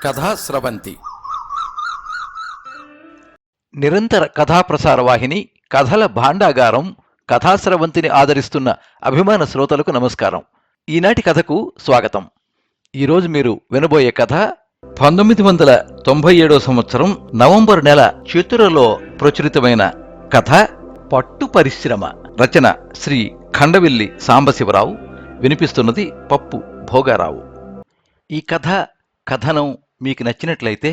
కథాస్రవంతి నిరంతర కథాప్రసార వాహిని కథల భాండాగారం కథాస్రవంతిని ఆదరిస్తున్న అభిమాన శ్రోతలకు నమస్కారం. ఈనాటి కథకు స్వాగతం. ఈరోజు మీరు వినబోయే కథ 1997 సంవత్సరం నవంబర్ నెల చిత్తూరులో ప్రచురితమైన కథ పట్టు పరిశ్రమ. రచన శ్రీ ఖండవిల్లి సాంబశివరావు. వినిపిస్తున్నది పప్పు భోగారావు. ఈ కథనం మీకు నచ్చినట్లయితే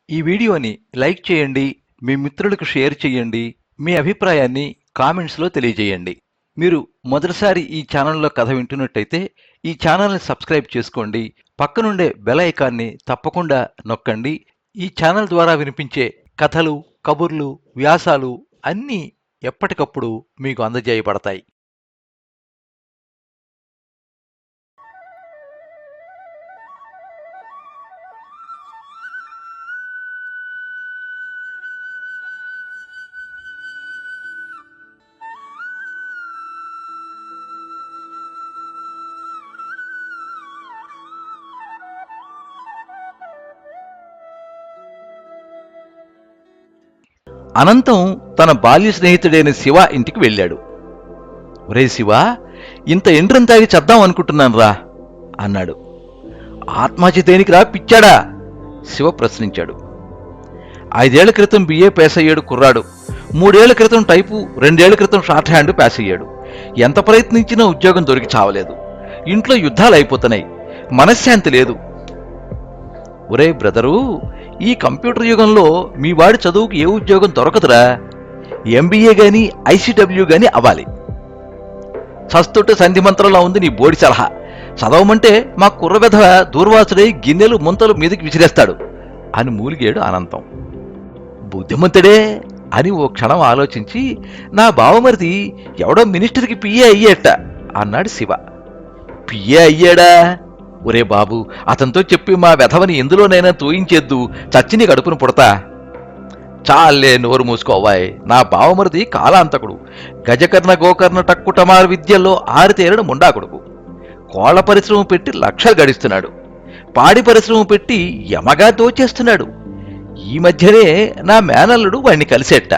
ఈ వీడియోని లైక్ చేయండి, మీ మిత్రులకు షేర్ చేయండి, మీ అభిప్రాయాన్ని కామెంట్స్లో తెలియజేయండి. మీరు మొదటిసారి ఈ ఛానల్లో కథ వింటున్నట్టయితే ఈ ఛానల్ని సబ్స్క్రైబ్ చేసుకోండి. పక్కనుండే బెల్ ఐకాన్ని తప్పకుండా నొక్కండి. ఈ ఛానల్ ద్వారా వినిపించే కథలు, కబుర్లు, వ్యాసాలు అన్నీ ఎప్పటికప్పుడు మీకు అందజేయబడతాయి. అనంతం తన బాల్య స్నేహితుడైన శివ ఇంటికి వెళ్ళాడు. ఒరే శివ, ఇంత ఎండ్రం తాగి చద్దాం అనుకుంటున్నాను రా అన్నాడు. ఆత్మహత్య దేనికిరా పిచ్చాడా? శివ ప్రశ్నించాడు. 5 ఏళ్ల క్రితం బిఏ పాస్ అయ్యాడు కుర్రాడు. 3 ఏళ్ల క్రితం టైపు, 2 ఏళ్ల క్రితం షార్ట్ హ్యాండ్ పాస్ అయ్యాడు. ఎంత ప్రయత్నించినా ఉద్యోగం దొరికి చావలేదు. ఇంట్లో యుద్ధాలు అయిపోతున్నాయి. మనశ్శాంతి లేదు. ఒరే బ్రదరు, ఈ కంప్యూటర్ యుగంలో మీ వాడి చదువుకు ఏ ఉద్యోగం దొరకదురా. ఎంబీఏ గాని ఐసీడబ్ల్యూ గాని అవ్వాలి. చస్తుంటే సంధి మంత్రంలో ఉంది నీ బోడి సలహా. చదవమంటే మా కుర్రబెధ దూర్వాసుడై గిన్నెలు ముంతలు మీదకి విసిరేస్తాడు అని మూలిగాడు అనంతం. బుద్ధిమంతుడే అని ఓ క్షణం ఆలోచించి, నా బావమరిది ఎవడో మినిస్టర్కి పిఏ అయ్యేట అన్నాడు శివ. పిఏ అయ్యాడా? ఒరే బాబు, అతనితో చెప్పి మా వెధవని ఎందులోనైనా తోయించేద్దు, చచ్చిని కడుపును పుడతా. చాలే, నోరు మూసుకోవాయ్. నా బావమరిది కాలాంతకుడు. గజకర్ణ గోకర్ణ టక్కుటమార్ విద్యల్లో ఆరితేరడు ముండాకుడుకు. కోళ్ల పరిశ్రమ పెట్టి లక్షలు గడిస్తున్నాడు. పాడి పరిశ్రమ పెట్టి యమగా దోచేస్తున్నాడు. ఈ మధ్యనే నా మేనల్లుడు వాడిని కలిసేట.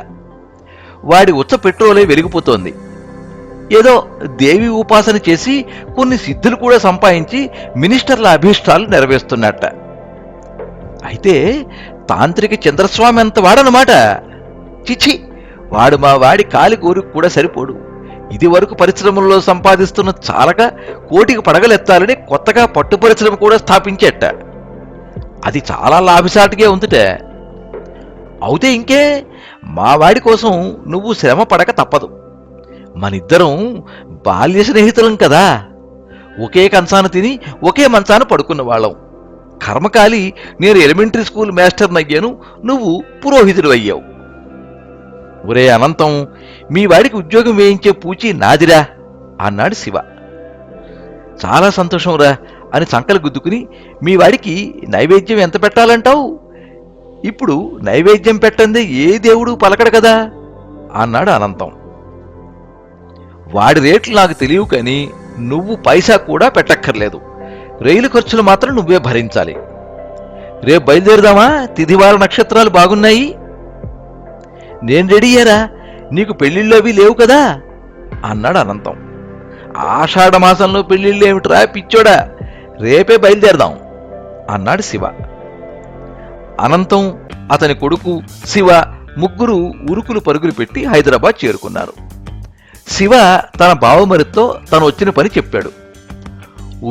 వాడి ఉచ్చ పెట్రోలే వెలిగిపోతోంది. ఏదో దేవి ఉపాసన చేసి కొన్ని సిద్ధులు కూడా సంపాదించి మినిస్టర్ల అభీష్టాలు నెరవేరుస్తున్నట్ట. అయితే తాంత్రిక చంద్రస్వామి అంత వాడనమాట. చిచి, వాడు మా వాడి కాలి కోరిక కూడా సరిపోడు. ఇది వరకు పరిశ్రమల్లో సంపాదిస్తున్న చాలక కోటికి పడగలెత్తాలని కొత్తగా పట్టు పరిశ్రమ కూడా స్థాపించేట. అది చాలా లాభిసాటిగా ఉందిట. అవుతే ఇంకే, మా వాడి కోసం నువ్వు శ్రమ పడక తప్పదు. మనిద్దరం బాల్య స్నేహితులం కదా. ఒకే కంచాన తిని ఒకే మంచాన పడుకున్న వాళ్ళం. కర్మకాలి నేను ఎలిమెంటరీ స్కూల్ మాస్టర్ని అయ్యాను, నువ్వు పురోహితుడు అయ్యావు. ఒరే అనంతం, మీ వాడికి ఉద్యోగం వేయించే పూచి నాదిరా అన్నాడు శివ. చాలా సంతోషం రా అని సంకలు గుద్దుకుని, మీ వాడికి నైవేద్యం ఎంత పెట్టాలంటావు? ఇప్పుడు నైవేద్యం పెట్టందే ఏ దేవుడు పలకడు కదా అన్నాడు అనంతం. వాడి రేట్లు నాకు తెలియవు, కానీ నువ్వు పైసా కూడా పెట్టక్కర్లేదు. రైలు ఖర్చులు మాత్రం నువ్వే భరించాలి. రేపు బయలుదేరుదామా? తిథివార నక్షత్రాలు బాగున్నాయి. నేను రెడీయేరా, నీకు పెళ్లిళ్ళు అవి లేవు కదా అన్నాడు అనంతం. ఆషాఢ మాసంలో పెళ్లిళ్ళు ఏమిట్రా పిచ్చోడా, రేపే బయలుదేరదాం అన్నాడు శివ. అనంతం, అతని కొడుకు శివ ముగ్గురు ఉరుకులు పరుగులు పెట్టి హైదరాబాద్ చేరుకున్నారు. శివ తన బావమరితో తను వచ్చిన పని చెప్పాడు.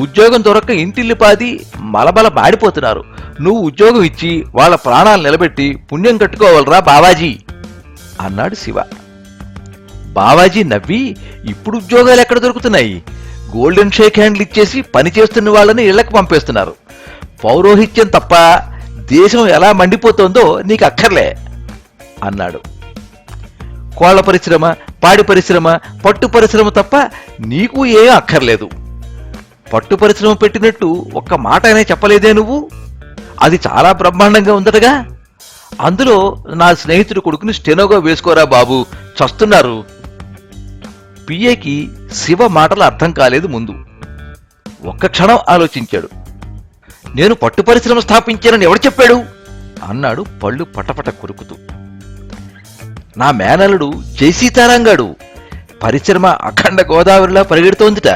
ఉద్యోగం దొరక్క ఇంటిల్లిపాది మలబల మాడిపోతున్నారు. నువ్వు ఉద్యోగం ఇచ్చి వాళ్ళ ప్రాణాలు నిలబెట్టి పుణ్యం కట్టుకోవాలరా బావాజీ అన్నాడు శివ. బావాజీ నవ్వి, ఇప్పుడు ఉద్యోగాలు ఎక్కడ దొరుకుతున్నాయి? గోల్డెన్ షేక్ హ్యాండ్లు ఇచ్చేసి పని చేస్తున్న వాళ్ళని ఇళ్లకు పంపేస్తున్నారు. పౌరోహిత్యం తప్ప దేశం ఎలా మండిపోతోందో నీకు అక్కర్లే అన్నాడు. కోళ్ల పరిశ్రమ, పాడి పరిశ్రమ, పట్టు పరిశ్రమ తప్ప నీకు ఏం అక్కర్లేదు. పట్టు పరిశ్రమ పెట్టినట్టు ఒక్క మాట అయినా చెప్పలేదే నువ్వు? అది చాలా బ్రహ్మాండంగా ఉందటగా. అందులో నా స్నేహితుడి కొడుకుని స్టెనోగా వేసుకోరా బాబు, చస్తున్నారు. పిఏకి శివ మాటలు అర్థం కాలేదు. ముందు ఒక్క క్షణం ఆలోచించాడు. నేను పట్టు పరిశ్రమ స్థాపించానని ఎవడు చెప్పాడు అన్నాడు పళ్ళు పటపట కొరుకుతూ. నా మేనలుడు జయసీతారాంగాడు. పరిశ్రమ అఖండ గోదావరిలా పరిగెడుతోందిట.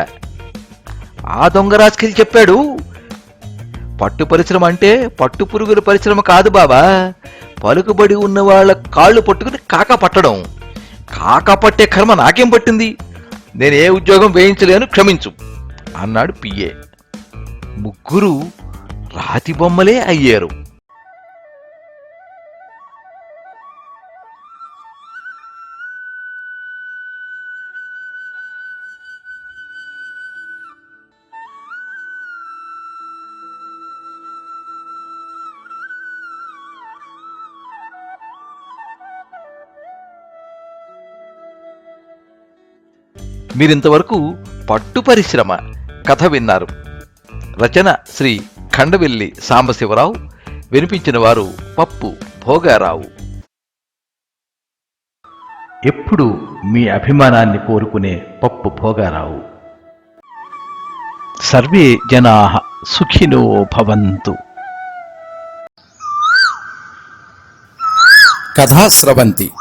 ఆ దొంగ రాజకీయ చెప్పాడు. పట్టు పరిశ్రమ అంటే పట్టు పురుగుల పరిశ్రమ కాదు బాబా, పలుకుబడి ఉన్న వాళ్ళ కాళ్ళు పట్టుకుని కాకా పట్టడం. కాకా పట్టే కర్మ నాకేం పట్టింది? నేనే ఉద్యోగం వేయించలేను, క్షమించు అన్నాడు పిఏ. ముగ్గురు రాతి బొమ్మలే అయ్యారు. మీరింతవరకు పట్టు పరిశ్రమ కథ విన్నారు. రచన శ్రీ ఖండవెల్లి సాంబశివరావు. వినిపించిన వారు పప్పు భోగారావు. ఎప్పుడు మీ అభిమానాన్ని కోరుకునే పప్పు భోగారావు. సర్వే జనాః సుఖినో భవంతు. కథా స్రవంతి